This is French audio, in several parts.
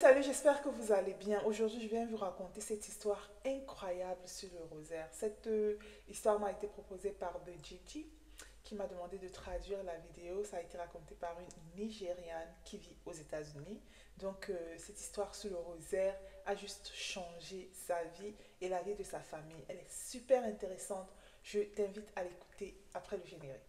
Salut, j'espère que vous allez bien. Aujourd'hui, je viens vous raconter cette histoire incroyable sur le rosaire. Cette histoire m'a été proposée par The Gigi, qui m'a demandé de traduire la vidéo. Ça a été raconté par une Nigériane qui vit aux États-Unis. Donc, cette histoire sur le rosaire a juste changé sa vie et la vie de sa famille. Elle est super intéressante. Je t'invite à l'écouter après le générique.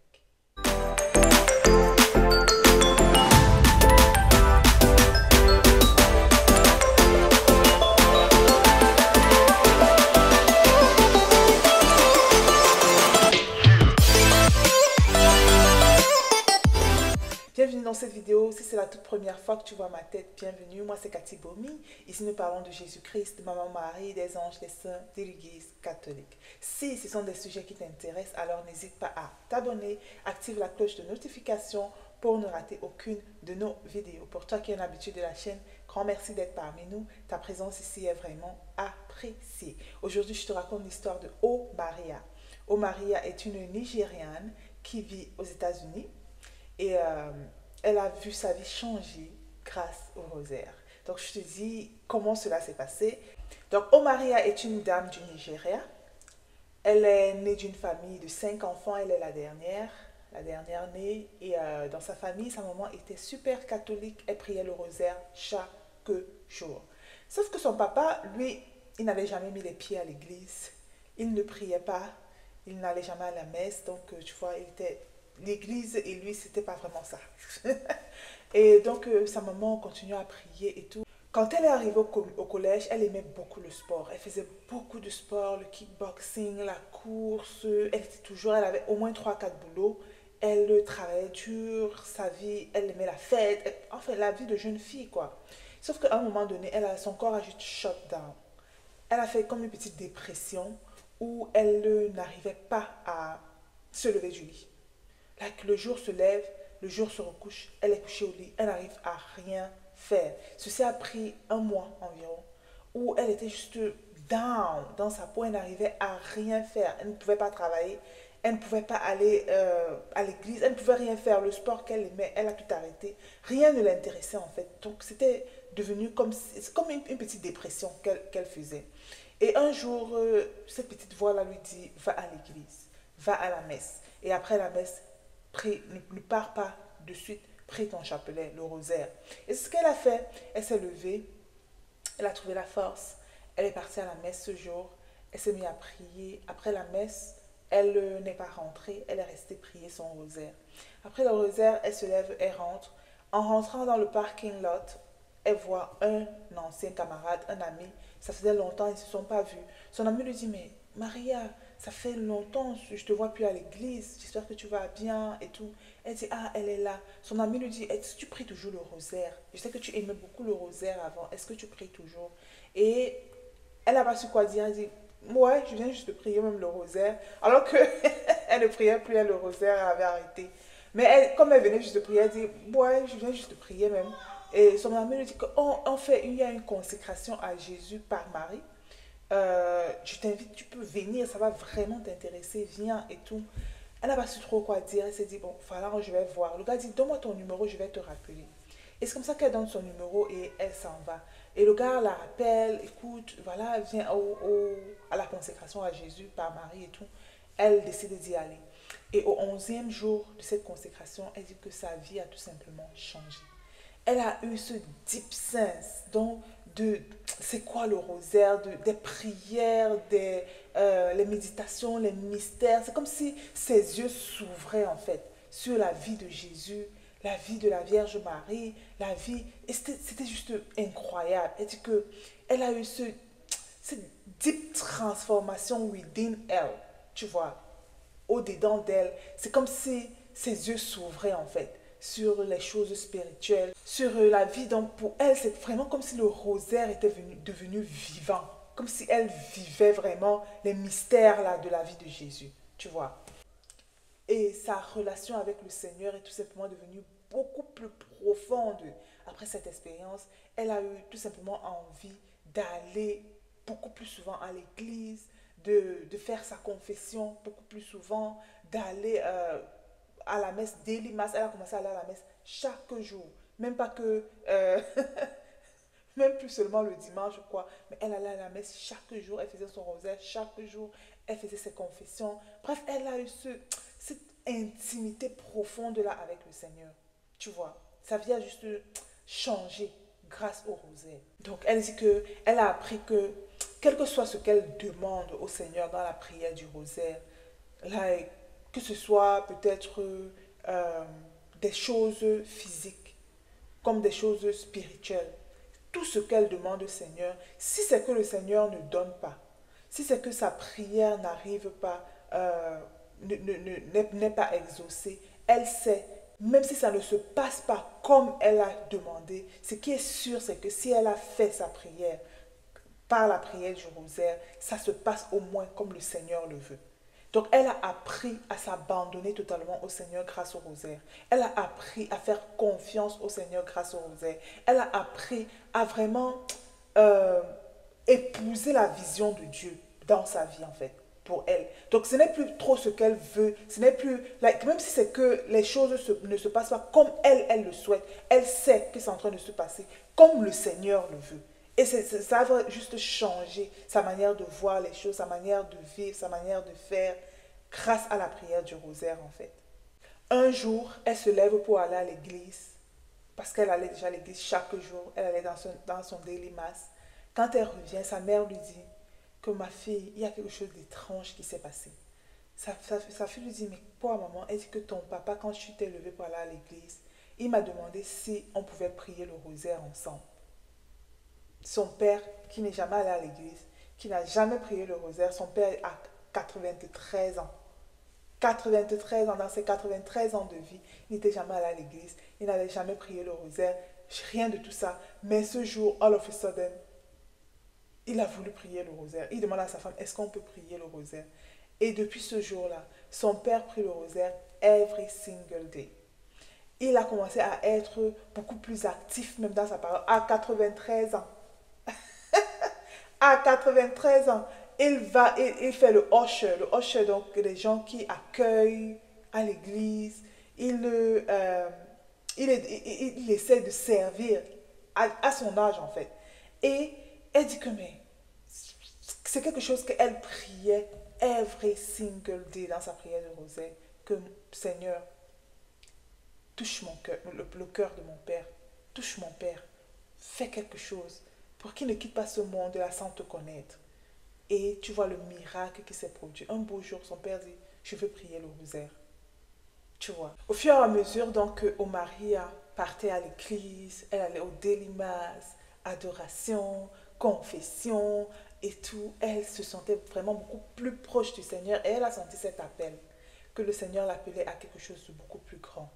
Bienvenue dans cette vidéo. Si c'est la toute première fois que tu vois ma tête, bienvenue. Moi, c'est Cathy Bomi. Ici, nous parlons de Jésus-Christ, de Maman Marie, des anges, des saints, de l'Église catholique. Si ce sont des sujets qui t'intéressent, alors n'hésite pas à t'abonner, active la cloche de notification pour ne rater aucune de nos vidéos. Pour toi qui es un habitué de la chaîne, grand merci d'être parmi nous. Ta présence ici est vraiment appréciée. Aujourd'hui, je te raconte l'histoire de O Maria. O Maria est une Nigériane qui vit aux États-Unis. Et elle a vu sa vie changer grâce au rosaire. Donc, je te dis comment cela s'est passé. Donc, Omaria est une dame du Nigeria. Elle est née d'une famille de 5 enfants. Elle est la dernière née. Et dans sa famille, sa maman était super catholique. Elle priait le rosaire chaque jour. Sauf que son papa, lui, il n'avait jamais mis les pieds à l'église. Il ne priait pas. Il n'allait jamais à la messe. Donc, tu vois, il était l'église et lui, c'était pas vraiment ça. Et donc, sa maman continuait à prier et tout. Quand elle est arrivée au collège, elle aimait beaucoup le sport. Elle faisait beaucoup de sport, le kickboxing, la course. Elle avait au moins 3 4 boulots. Elle travaillait dur, sa vie, elle aimait la fête. Enfin, la vie de jeune fille, quoi. Sauf qu'à un moment donné, son corps a juste shut down. Elle a fait comme une petite dépression où elle n'arrivait pas à se lever du lit. Là, le jour se lève, le jour se recouche, elle est couchée au lit, elle n'arrive à rien faire. Ceci a pris un mois environ, où elle était juste down dans sa peau, elle n'arrivait à rien faire. Elle ne pouvait pas travailler, elle ne pouvait pas aller à l'église, elle ne pouvait rien faire. Le sport qu'elle aimait, elle a tout arrêté. Rien ne l'intéressait en fait. Donc c'était devenu comme une petite dépression qu'elle faisait. Et un jour, cette petite voix-là lui dit, va à l'église, va à la messe. Et après la messe, ne pars pas de suite, prie ton chapelet, le rosaire. Et ce qu'elle a fait, elle s'est levée, elle a trouvé la force, elle est partie à la messe ce jour, elle s'est mise à prier. Après la messe, elle n'est pas rentrée, elle est restée prier son rosaire. Après le rosaire, elle se lève, elle rentre. En rentrant dans le parking lot, elle voit un ancien camarade, un ami. Ça faisait longtemps, ils ne se sont pas vus. Son ami lui dit, mais Maria, ça fait longtemps, je ne te vois plus à l'église, j'espère que tu vas bien et tout. Elle dit, ah, elle est là. Son ami lui dit, est-ce que tu pries toujours le rosaire? Je sais que tu aimais beaucoup le rosaire avant, est-ce que tu pries toujours? Et elle n'a pas su quoi dire, elle dit, ouais, je viens juste de prier même le rosaire. Alors que elle ne priait plus, elle, le rosaire, elle avait arrêté. Mais elle, comme elle venait juste de prier, elle dit, ouais, je viens juste de prier même. Et son ami lui dit qu'en fait, il y a une consécration à Jésus par Marie. Je t'invite, tu peux venir, ça va vraiment t'intéresser, viens et tout. Elle n'a pas su trop quoi dire, elle s'est dit, bon, voilà, je vais voir. Le gars dit, donne-moi ton numéro, je vais te rappeler. Et c'est comme ça qu'elle donne son numéro et elle s'en va. Et le gars la rappelle, écoute, voilà, viens à la consécration à Jésus par Marie et tout. Elle décide d'y aller. Et au 11e jour de cette consécration, elle dit que sa vie a tout simplement changé. Elle a eu ce deep sense donc de c'est quoi le rosaire, des prières, les méditations, les mystères. C'est comme si ses yeux s'ouvraient en fait sur la vie de Jésus, la vie de la Vierge Marie, la vie. Et c'était juste incroyable. Elle dit que elle a eu cette deep transformation within elle, tu vois, au-dedans d'elle. C'est comme si ses yeux s'ouvraient en fait sur les choses spirituelles, sur la vie. Donc pour elle, c'est vraiment comme si le rosaire était devenu vivant, comme si elle vivait vraiment les mystères là, de la vie de Jésus, tu vois. Et sa relation avec le Seigneur est tout simplement devenue beaucoup plus profonde. Après cette expérience, elle a eu tout simplement envie d'aller beaucoup plus souvent à l'église, de faire sa confession beaucoup plus souvent, d'aller à la messe, daily mass. Elle a commencé à aller à la messe chaque jour. Même pas que Même plus seulement le dimanche, quoi. Mais elle allait à la messe chaque jour, elle faisait son rosaire chaque jour, elle faisait ses confessions. Bref, elle a eu cette intimité profonde là avec le Seigneur. Tu vois, sa vie a juste changé grâce au rosaire. Donc, elle dit que elle a appris que, quel que soit ce qu'elle demande au Seigneur dans la prière du rosaire, là, que ce soit peut-être des choses physiques, comme des choses spirituelles, tout ce qu'elle demande au Seigneur, si c'est que le Seigneur ne donne pas, si c'est que sa prière n'arrive pas, n'est pas exaucée, elle sait, même si ça ne se passe pas comme elle a demandé, ce qui est sûr, c'est que si elle a fait sa prière par la prière du rosaire, ça se passe au moins comme le Seigneur le veut. Donc, elle a appris à s'abandonner totalement au Seigneur grâce au rosaire. Elle a appris à faire confiance au Seigneur grâce au rosaire. Elle a appris à vraiment euh, épouser la vision de Dieu dans sa vie, en fait, pour elle. Donc, ce n'est plus trop ce qu'elle veut. Ce n'est plus, like, même si c'est que les choses ne se passent pas comme elle le souhaite, elle sait que c'est en train de se passer comme le Seigneur le veut. Et ça va juste changer sa manière de voir les choses, sa manière de vivre, sa manière de faire, grâce à la prière du rosaire, en fait. Un jour, elle se lève pour aller à l'église, parce qu'elle allait déjà à l'église chaque jour, elle allait dans son daily mass. Quand elle revient, sa mère lui dit que ma fille, il y a quelque chose d'étrange qui s'est passé. Sa fille lui dit, mais quoi maman? Elle dit que ton papa, quand tu t'es levé pour aller à l'église, il m'a demandé si on pouvait prier le rosaire ensemble. Son père, qui n'est jamais allé à l'église, qui n'a jamais prié le rosaire, son père a 93 ans. 93 ans, dans ses 93 ans de vie, il n'était jamais allé à l'église, il n'avait jamais prié le rosaire, rien de tout ça. Mais ce jour, all of a sudden, il a voulu prier le rosaire. Il demande à sa femme, est-ce qu'on peut prier le rosaire? Et depuis ce jour-là, son père prie le rosaire every single day. Il a commencé à être beaucoup plus actif, même dans sa parole, à 93 ans. À 93 ans, il fait le usher. Le usher, donc, les gens qui accueillent à l'église. Il essaie de servir à son âge, en fait. Et elle dit que, mais, c'est quelque chose qu'elle priait every single day dans sa prière de rosaire. Que, Seigneur, touche mon cœur, le cœur de mon père. Touche mon père. Fais quelque chose pour qu'il ne quitte pas ce monde là sans te connaître. Et tu vois le miracle qui s'est produit. Un beau jour, son père dit, je veux prier le rosaire. Tu vois. Au fur et à mesure, donc, Maria partait à l'église, elle allait au daily mass, adoration, confession et tout. Elle se sentait vraiment beaucoup plus proche du Seigneur et elle a senti cet appel que le Seigneur l'appelait à quelque chose de beaucoup plus grand.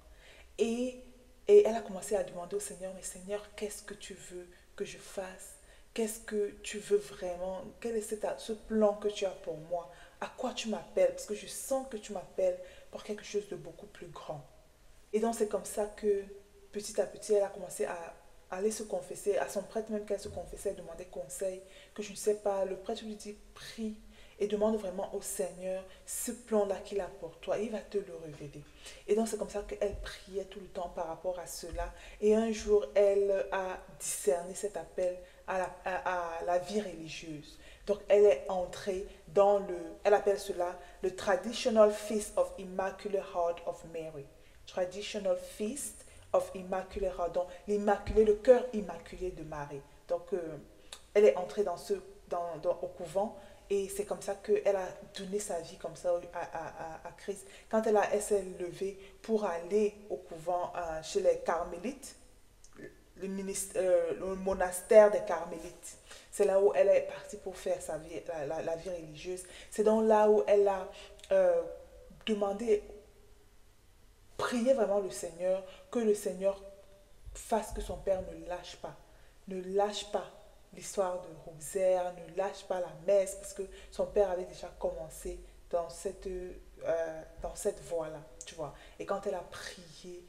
Et, et elle a commencé à demander au Seigneur, mais Seigneur, qu'est-ce que tu veux que je fasse? Qu'est-ce que tu veux vraiment? Quel est ce plan que tu as pour moi? À quoi tu m'appelles? Parce que je sens que tu m'appelles pour quelque chose de beaucoup plus grand. Et donc c'est comme ça que petit à petit, elle a commencé à aller se confesser, à son prêtre même qu'elle se confessait, elle demandait conseil, que je ne sais pas, le prêtre lui dit, prie et demande vraiment au Seigneur ce plan-là qu'il a pour toi, il va te le révéler. Et donc c'est comme ça qu'elle priait tout le temps par rapport à cela. Et un jour, elle a discerné cet appel à la vie religieuse. Donc elle est entrée dans elle appelle cela le Traditional Feast of Immaculate Heart of Mary. Traditional Feast of Immaculate Heart, donc l'immaculé, le cœur immaculé de Marie. Donc elle est entrée au couvent et c'est comme ça qu'elle a donné sa vie comme ça à Christ. Quand elle s'est levée pour aller au couvent chez les carmélites, le monastère des carmélites. C'est là où elle est partie pour faire sa vie, la vie religieuse. C'est donc là où elle a demandé, prié vraiment le Seigneur, que le Seigneur fasse que son père ne lâche pas. Ne lâche pas l'histoire de rosaire, ne lâche pas la messe, parce que son père avait déjà commencé dans cette voie-là, tu vois. Et quand elle a prié,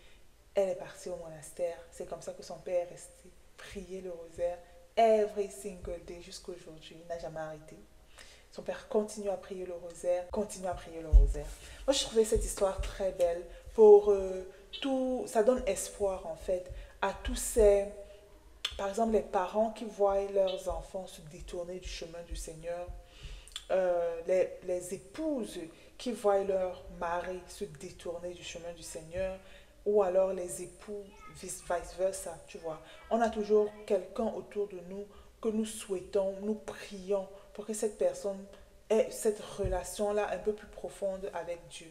elle est partie au monastère. C'est comme ça que son père est resté prier le rosaire every single day jusqu'à aujourd'hui. Il n'a jamais arrêté. Son père continue à prier le rosaire, continue à prier le rosaire. Moi, je trouvais cette histoire très belle pour tout. Ça donne espoir, en fait, à tous Par exemple, les parents qui voient leurs enfants se détourner du chemin du Seigneur, les épouses qui voient leur mari se détourner du chemin du Seigneur, ou alors les époux, vice-versa, tu vois. On a toujours quelqu'un autour de nous que nous souhaitons, nous prions pour que cette personne ait cette relation-là un peu plus profonde avec Dieu.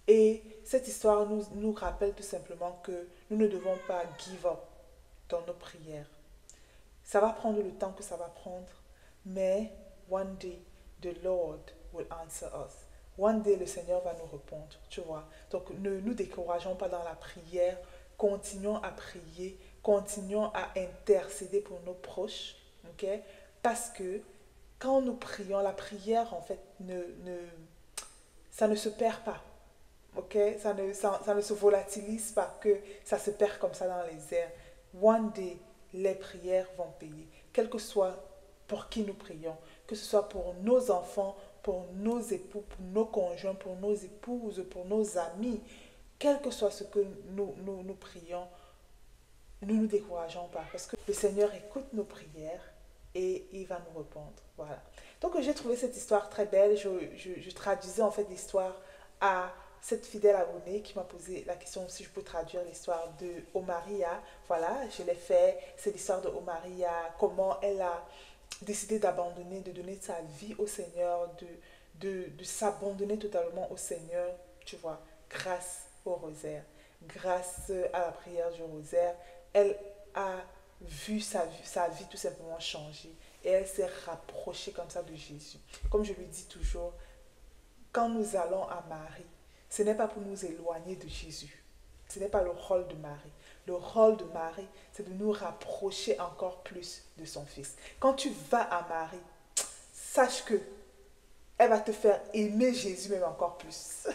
Et cette histoire nous rappelle tout simplement que nous ne devons pas give up dans nos prières. Ça va prendre le temps que ça va prendre, mais one day, the Lord will answer us. One day, le Seigneur va nous répondre, tu vois. Donc, ne nous décourageons pas dans la prière. Continuons à prier. Continuons à intercéder pour nos proches, ok? Parce que quand nous prions, la prière, en fait, ça ne se perd pas, ok? Ça ne se volatilise pas, que ça se perd comme ça dans les airs. One day, les prières vont payer, quel que soit pour qui nous prions, que ce soit pour nos enfants, pour nos époux, pour nos conjoints, pour nos épouses, pour nos amis, quel que soit ce que nous prions, ne nous décourageons pas, parce que le Seigneur écoute nos prières et il va nous répondre. Voilà. Donc j'ai trouvé cette histoire très belle. Je traduisais en fait l'histoire à cette fidèle abonnée qui m'a posé la question si je peux traduire l'histoire de Omaria. Voilà, je l'ai fait. C'est l'histoire de Omaria, comment elle a décidé d'abandonner, de donner sa vie au Seigneur, de s'abandonner totalement au Seigneur, tu vois, grâce au rosaire, grâce à la prière du rosaire. Elle a vu sa vie tout simplement changer et elle s'est rapprochée comme ça de Jésus. Comme je lui dis toujours, quand nous allons à Marie, ce n'est pas pour nous éloigner de Jésus. Ce n'est pas le rôle de Marie. Le rôle de Marie, c'est de nous rapprocher encore plus de son Fils. Quand tu vas à Marie, sache que elle va te faire aimer Jésus même encore plus.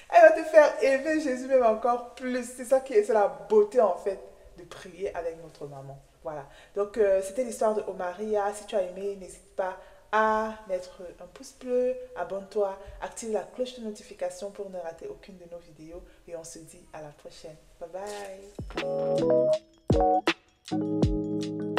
Elle va te faire aimer Jésus même encore plus. C'est ça qui est, c'est la beauté en fait de prier avec notre maman. Voilà. Donc c'était l'histoire de Omaria. Si tu as aimé, n'hésite pas à mettre un pouce bleu, abonne-toi, active la cloche de notification pour ne rater aucune de nos vidéos et on se dit à la prochaine. Bye bye.